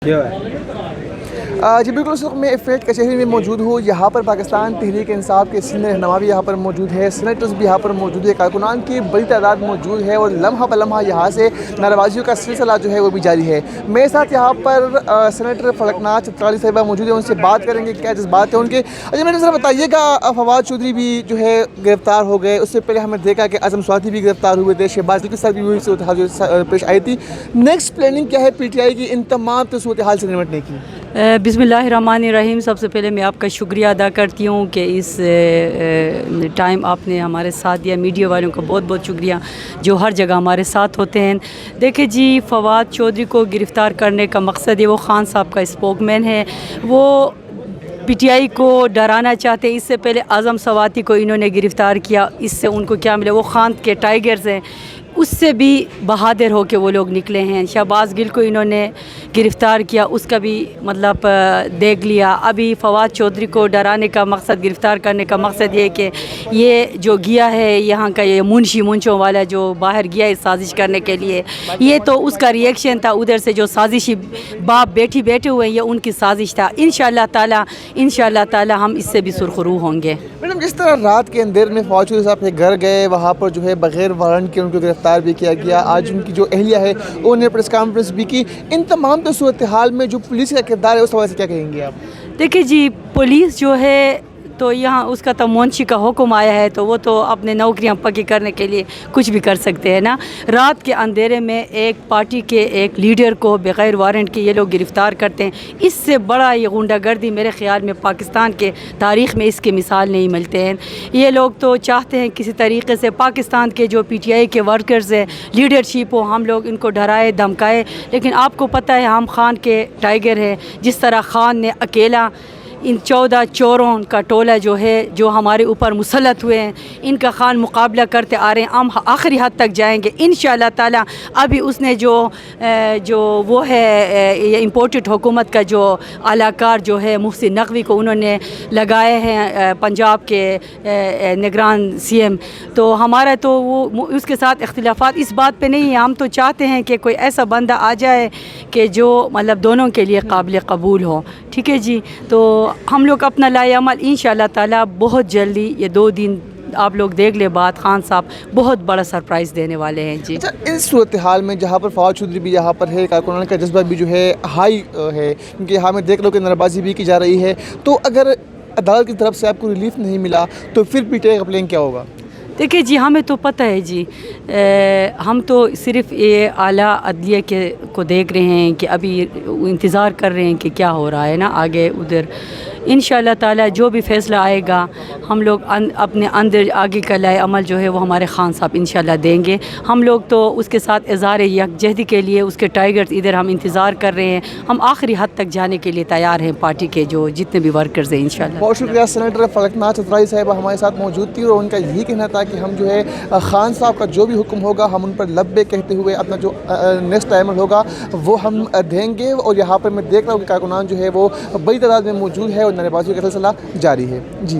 کیا ہے؟ جی بالکل، اس وقت میں ایفیٹ کچہری میں موجود ہوں. یہاں پر پاکستان تحریک انصاف کے سینئر رہنما بھی یہاں پر موجود ہے، سینیٹرز بھی یہاں پر موجود ہے، کارکنان کی بڑی تعداد موجود ہے اور لمحہ بہ لمحہ یہاں سے نعرہ بازیوں کا سلسلہ جو ہے وہ بھی جاری ہے. میرے ساتھ یہاں پر سینیٹر فلکناز چترالی صاحبہ موجود ہیں، ان سے بات کریں گے کیا جذبات ہیں ان کے. اچھا میرے ذرا بتائیے گا، فواد چودھری بھی جو ہے گرفتار ہو گئے، اس سے پہلے ہم نے دیکھا کہ اعظم سواتی بھی گرفتار ہوئے تھے، شہباز کے ساتھ بھی وہی صورتحال پیش آئی تھی. نیکسٹ پلاننگ کیا ہے پی ٹی آئی کی ان تمام صورتحال سے نمٹنے کی؟ بسم اللہ الرحمن الرحیم. سب سے پہلے میں آپ کا شکریہ ادا کرتی ہوں کہ اس ٹائم آپ نے ہمارے ساتھ دیا. میڈیا والوں کا بہت بہت شکریہ جو ہر جگہ ہمارے ساتھ ہوتے ہیں. دیکھیں جی، فواد چودھری کو گرفتار کرنے کا مقصد ہے، وہ خان صاحب کا اسپوک مین ہے، وہ پی ٹی آئی کو ڈرانا چاہتے ہیں. اس سے پہلے اعظم سواتی کو انہوں نے گرفتار کیا، اس سے ان کو کیا ملا؟ وہ خان کے ٹائیگرز ہیں، اس سے بھی بہادر ہو کے وہ لوگ نکلے ہیں. شہباز گل کو انہوں نے گرفتار کیا، اس کا بھی مطلب دیکھ لیا. ابھی فواد چودھری کو ڈرانے کا مقصد، گرفتار کرنے کا مقصد یہ کہ یہ جو گیا ہے یہاں کا، یہ منشوں والا جو باہر گیا ہے سازش کرنے کے لیے، یہ تو اس کا ریئیکشن تھا ادھر سے جو سازشی باپ بیٹھے ہوئے ہیں، یہ ان کی سازش تھا. انشاءاللہ تعالی ہم اس سے بھی سرخرو ہوں گے. میڈم، جس طرح رات کے اندر میں فواد چودھری صاحب کے گھر گئے، وہاں پر جو ہے بغیر وارنٹ کے ان کو گرفتار بھی کیا گیا، آج ان کی جو اہلیہ ہے انہوں نے پریس کانفرنس بھی کی، ان تمام صورتحال میں جو پولیس کا کردار ہے اس حوالے سے کیا کہیں گے آپ؟ دیکھیں جی، پولیس جو ہے تو یہاں اس کا تو منشی کا حکم آیا ہے تو وہ تو اپنے نوکریاں پکی کرنے کے لیے کچھ بھی کر سکتے ہیں نا. رات کے اندھیرے میں ایک پارٹی کے ایک لیڈر کو بغیر وارنٹ کے یہ لوگ گرفتار کرتے ہیں. اس سے بڑا یہ غنڈہ گردی میرے خیال میں پاکستان کے تاریخ میں اس کی مثال نہیں ملتے ہیں. یہ لوگ تو چاہتے ہیں کسی طریقے سے پاکستان کے جو پی ٹی آئی کے ورکرز ہیں، لیڈرشپ ہو، ہم لوگ ان کو ڈرائے دھمکائے. لیکن آپ کو پتہ ہے ہم خان کے ٹائیگر ہیں. جس طرح خان نے اکیلا ان 14 چوروں کا ٹولہ جو ہے جو ہمارے اوپر مسلط ہوئے ہیں، ان کا خان مقابلہ کرتے آ رہے ہیں. ہم آخری حد تک جائیں گے انشاءاللہ تعالی. ابھی اس نے جو وہ ہے یہ امپورٹڈ حکومت کا جو اعلیٰ کار جو ہے محسن نقوی کو انہوں نے لگائے ہیں پنجاب کے نگران سی ایم. تو ہمارا تو وہ اس کے ساتھ اختلافات اس بات پہ نہیں ہے. ہم تو چاہتے ہیں کہ کوئی ایسا بندہ آ جائے کہ جو مطلب دونوں کے لیے قابل قبول ہو. ٹھیک ہے جی، تو ہم لوگ اپنا لائے عمل انشاءاللہ تعالی بہت جلدی، یہ 2 دن آپ لوگ دیکھ لیں بات، خان صاحب بہت بڑا سرپرائز دینے والے ہیں جی. اچھا، اس صورتحال میں جہاں پر فواد چودھری بھی یہاں پر ہے، کارکنان کا جذبہ بھی جو ہے ہائی ہے، کیونکہ یہاں میں دیکھ لو کہ نعرہ بازی بھی کی جا رہی ہے، تو اگر عدالت کی طرف سے آپ کو ریلیف نہیں ملا تو پھر پی ٹی آئی کا پلان کیا ہوگا؟ دیکھیں جی، ہمیں تو پتہ ہے جی، ہم تو صرف یہ اعلیٰ عدلیہ کو دیکھ رہے ہیں کہ ابھی انتظار کر رہے ہیں کہ کیا ہو رہا ہے نا آگے ادھر. انشاءاللہ تعالی جو بھی فیصلہ آئے گا ہم لوگ اپنے اندر آگے کا لائے عمل جو ہے وہ ہمارے خان صاحب انشاءاللہ دیں گے. ہم لوگ تو اس کے ساتھ اظہار یکجہتی کے لیے اس کے ٹائیگرز ادھر ہم انتظار کر رہے ہیں. ہم آخری حد تک جانے کے لیے تیار ہیں، پارٹی کے جو جتنے بھی ورکرز ہیں انشاءاللہ. بہت شکریہ. سینیٹر فلکناز چترالی صاحبہ ہمارے ساتھ موجود تھی اور ان کا یہی کہنا تھا کہ ہم جو ہے خان صاحب کا جو بھی حکم ہوگا ہم ان پر لبے کہتے ہوئے اپنا جو نیکسٹ عمل ہوگا وہ ہم دیں گے. اور یہاں پر میں دیکھ رہا ہوں کہ کارکنان جو ہے وہ بڑی تعداد میں موجود ہے اور نعرے بازیوں کا سلسلہ جاری ہے. جی